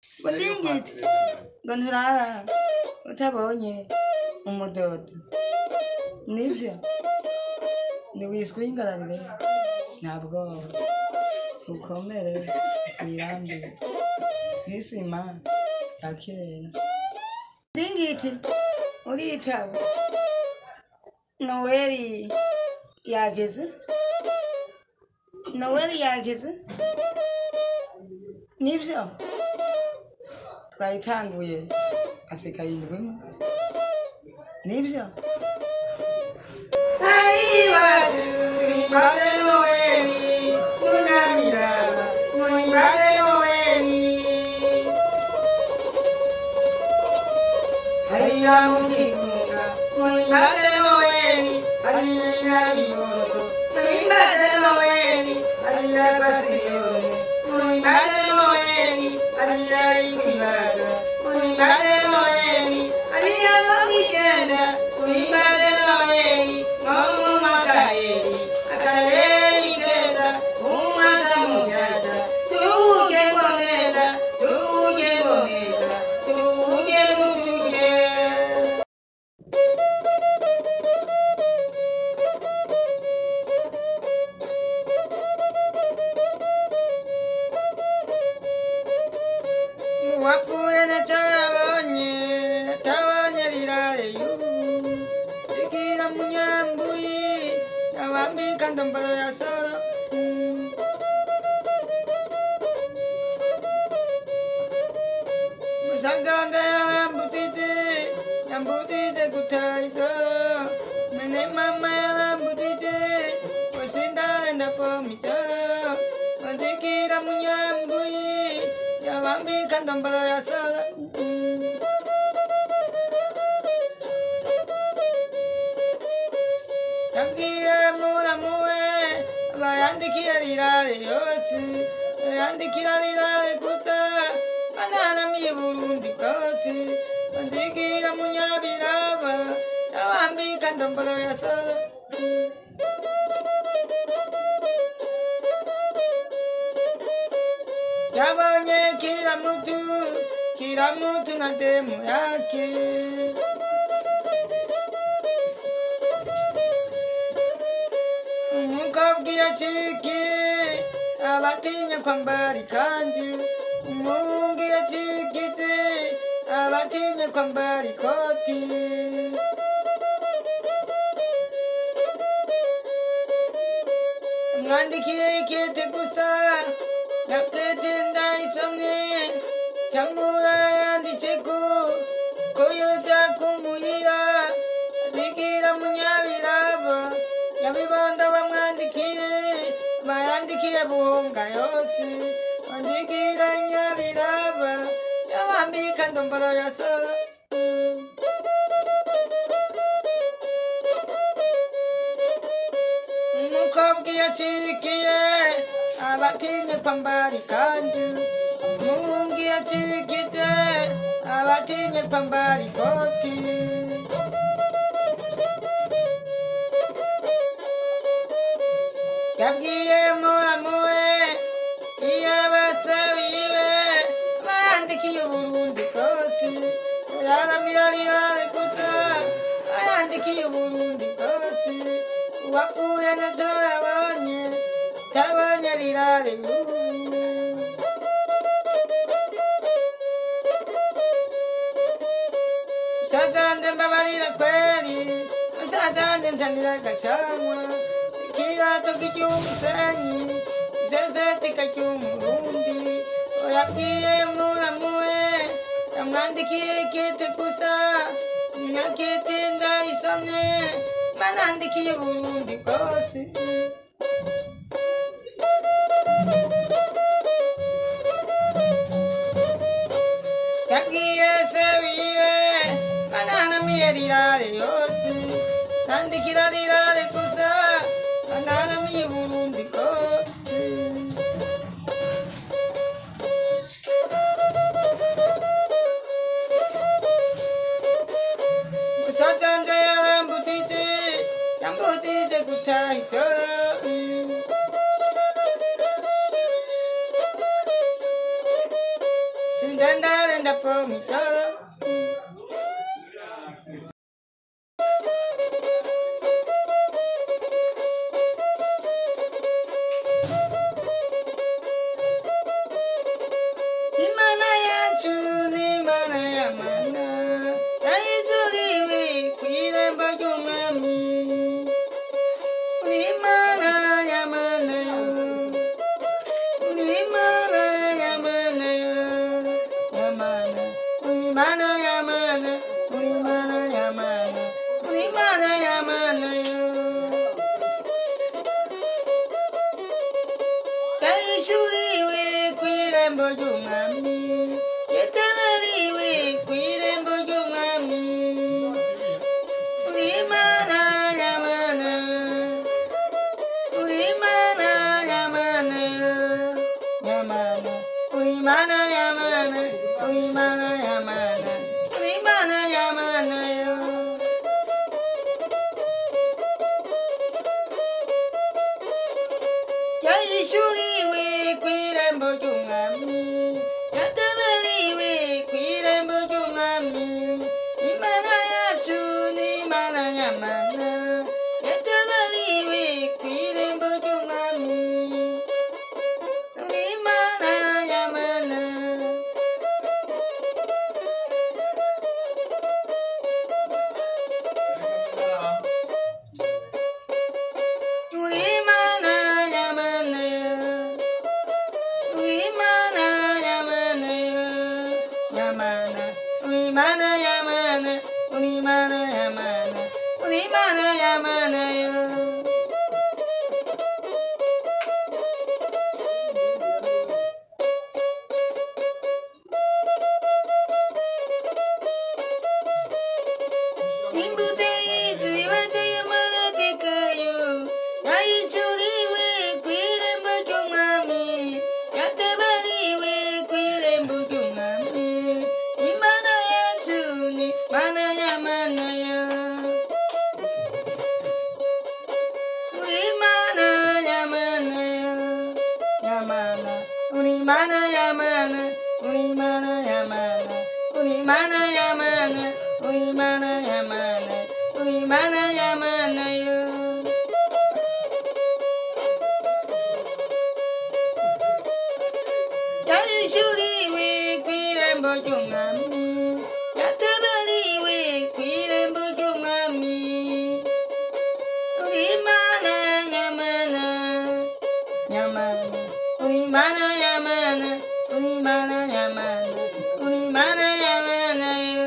Udingiti ngo nturara utabonye umudodo nivyo niwiswe ingararire ntabwo ukomere wirambe nk'isima ya kera. Udingiti uritaba Noeli yageze nivyo twayitanguye asigaye indwimwe nivyo ayiwacu imbaze Noeli munamira imbaze Noeli hariya mukigunga imbaze Noeli hariya biboto imbaze Noeli hariya basiyone imbaze Noeli hariya ikibara imbaze Noeli hariya mwikenda imbaze Noeli Akayeli kenda umata mujata tuge boneza tuge mutuge. Wapuye na tabanye lirare yu ikira munyambuyi awambika ndombolo ya solo musanganda yambutize kutaitolo mene mama yambutize wasindale ndapomitolo wandikira munyambuyi awambika ndombolo ya solo yandikira lirare yose yandikira lirare kusa banana mi Burundi bwose bandikira munyabiraba yawambika ndombolo ya solo yabonye kila mutu na demu yake umukobwa yaciki abatinya kwambara ikanzu umuhungu yacikize abatinya kwambara ikoti mwandikiye ikete gusa nakete ndayisomye cyamura yanditseko ko yoza kumuyira azigira munyabirabo yabibondo bamwandikiye bayandikiye buhunga yose bandikira nyabiraba yawambika ndombolo ya solo umukobwa yacikiye abatinye kwambara ikanzu umuhungu yacikize abatinye kwambara ikoti yabwiye muramuwe iyo abasabiwe bayandikiye Uburundi bwose yaramira lirare gusa bayandikiye Uburundi bwose uwapfuye navyo yabonye tabonye lirare sazande mbabarira kweli sazande nzanira gacamwa ikirato k'icyumusenyi iseseti kacy'umurundi oyabwiye muramuwe yamwandikiye ikete gusa nyakete ndayisomye banandikiye Uburundi bwose yabwiye se wiwe bananamiye lirare yose nandikira lirare gusa bananamiye Uburundi bwose musazande yambutize gutaha itoro sindane from each other. Imana yacu ni Imana y'amana, yayituriwe ku irembo ry'umwami. Uri Imana y'amana yo, uri Imana y'amana yo, y'amana. Uri Imana y'amana, uri Imana y'amana, uri Imana y'amana yo. Yayituriwe ku irembo ry'umwami, yatabariwe ku irembo ry'umwami. Uri Imana y'amana, uri Imana y'amana yo, y'amana. Uri Imana y'amana, uri Imana y'amana, uri Imana y'amana yo. Yayishuriwe ku irembo ry'umwami, yatabariwe ku irembo ry'umwami. Imana yacu ni Imana y'amana, yatabariwe ku irembo ry'umwami. Uri Imana y'amana, uri Imana y'amana yo, uri Imana y'amana yo, y'amana. Uri Imana y'amana, uri Imana y'amana, uri Imana y'amana yo. Imbuto y'izuba y'amateka yo, yayicuriwe ku irembo ry'umwami, yatabariwe ku irembo ry'umwami. Imana yacu ni Imana y'amana yo, uri Imana y'amana yo, y'amana. Uri Imana y'amana, uri Imana y'amana, uri Imana y'amana, uri Imana y'amana, uri Imana y'amana yo. Yayishuriwe ku irembo ry'umwami, yatabariwe ku irembo ry'umwami. Uri Imana y'amana, y'amana. Uri Imana y'amana, uri Imana y'amana, uri Imana y'amana yo.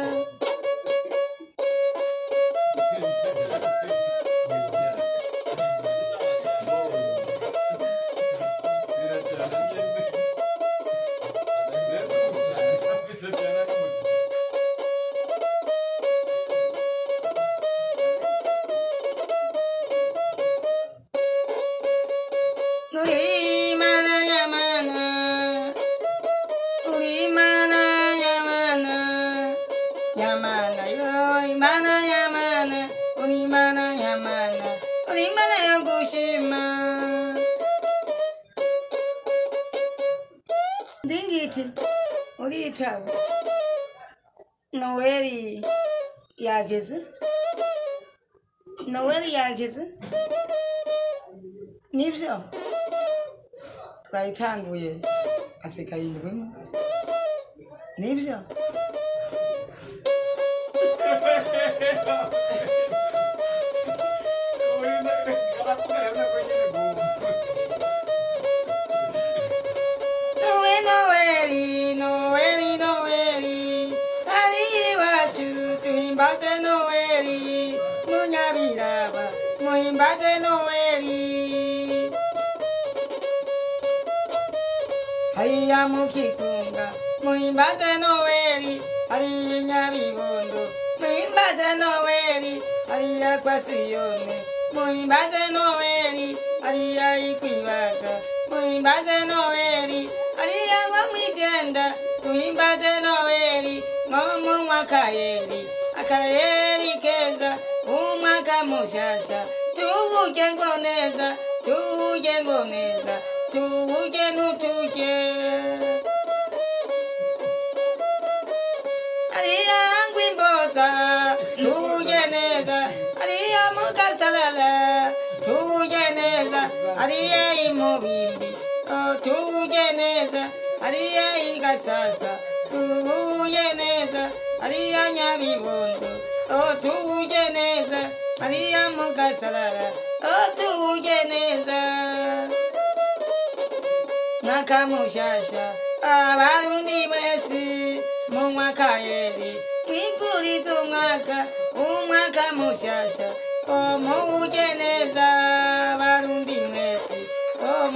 Uri Imana y'amana, uri Imana y'amana, y'amana yo. Imana y'amana, uri Imana y'amana, uri Imana yo gushima. Ndingiti uritaba, Noheli yageze, Noheli yageze. Nibyo twayitanguye hasigaye indwi imwe, nibyo. Noheli, Noheli, Noheli, ari iwacu tuhimbaze Noheli, munyabiraba muhimbaze Noheli. Hariya mu Kigunga muhimbaze Noheli, hariya i Nyabibondo muhimbaze Noheli, hariya kwa Siyoni muhimbaze Noheli, hariya i Kwibaga muhimbaze Noheli, hariya nko mw'Igenda muhimbaze Noheli, nko mu Mwakayeli, akayeli keza, umwaka mushasha tuwurye ngo neza, tuwurye ngo neza, tuwurye ntuturye. hariya igasasa tuhuye neza hariya nyabibondo tuhuye neza hariya mu gasarara tuhuye neza mwakamushasha abarundi mwese mu mwaka yeri twifuriza umwaka mushasha muhuye neza abarundi mwese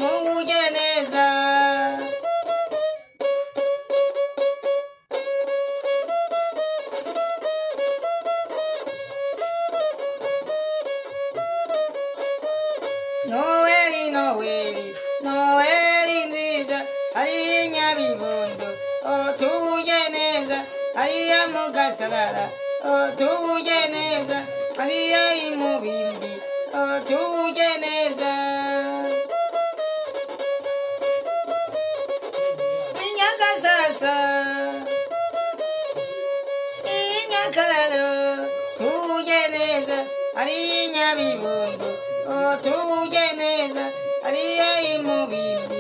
muhuye neza Noeli Noeli Noeli nziza hariya nyabibondo tuhuye neza hariya mu gasarara tuhuye neza hariya imubimbi tuhuye neza inyagasasa inyakararo tuhuye neza hariya nyabibondo tuhuye neza hariya imubimbi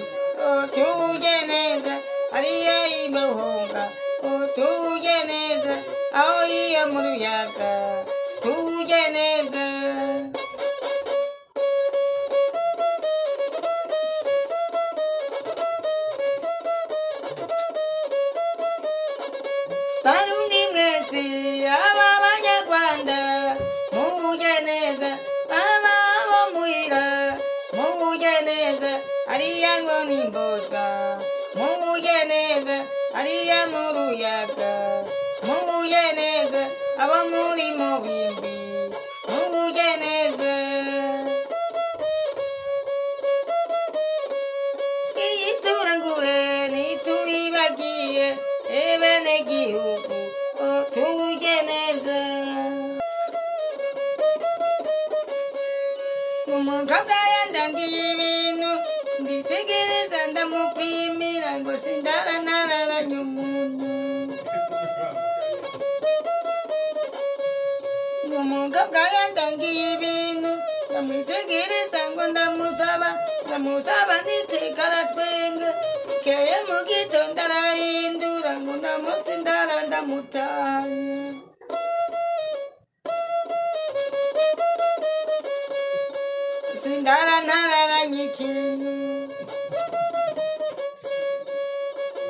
tuhuye neza hariya imuhunga tuhuye neza aho iya mu ruyaga tuhuye neza barundi mwese aba banyarwanda muhuye neza aba bo muhira muhuye neza hariya ngo ni mboga muhuye neza hariya mu ruyaga muhuye neza abo muri mubimbi muhuye neza iyi turangure ntituribagiye ebene gihugu tuhuye neza umukobwa yandangiye ibintu nditegereza ndamupimira ngo sindaranararanye umuntu umukobwa yandangiye ibintu ndamwitegereza ngo ndamusaba nditeka aratwenga keye mu gitondo arahindura ngo ndamutse ndara ndamutahanye sindaranararanye ikintu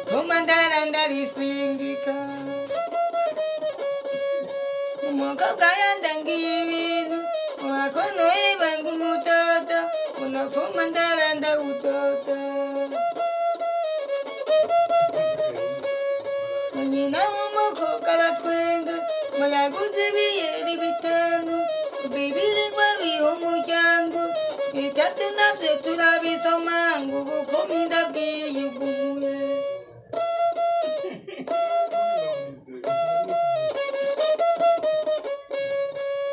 kuma ndariswingika umukobwa yandangiye ibintu wakono ibanga umutoto unafuma ndawutota nyina w'umukobwa aratwenga ngo yaguze ibiyeri bitanu bibiri ngo biha umuryango itatu nabyo turabisoma ngo ubukumi ndabwiyugumuye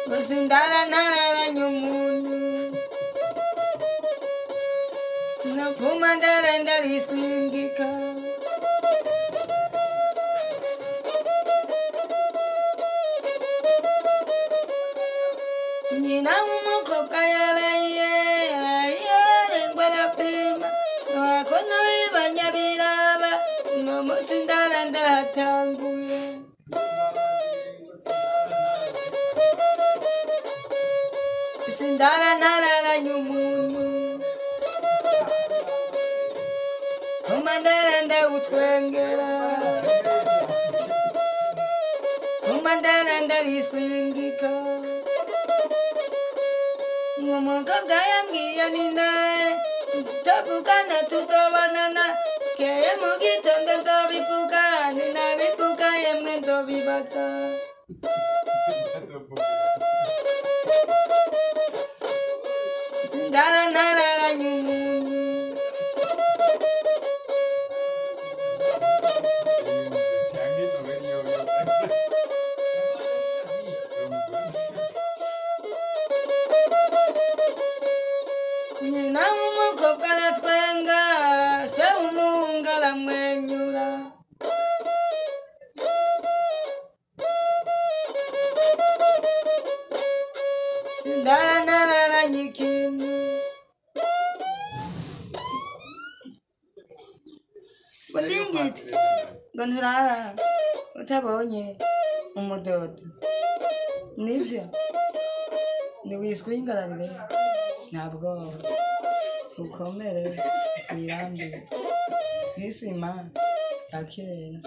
gusa ndaranararanye umuntu napfuma ndariswingika nyina w'umukobwa yaraye ngo arapima wakono ibanyabiraba uno munsi ndahatanguye sindaranararanye umuntu kuma ndawutwengera kuma ndariswingika umukobwa yambwiye ni nawe tutavugana tutobonana keye mu gitondo nzobivuga ninabivuga yemwe nzobibaza sindaranararanye umuntu nyina w'umukobwa aratwenga se w'umuhungu aramwenyura udingiti ngo nturara utabonye umudodo nibyo ntiwiswingararire ntabwo ukomere wirambire nk'isima ya kera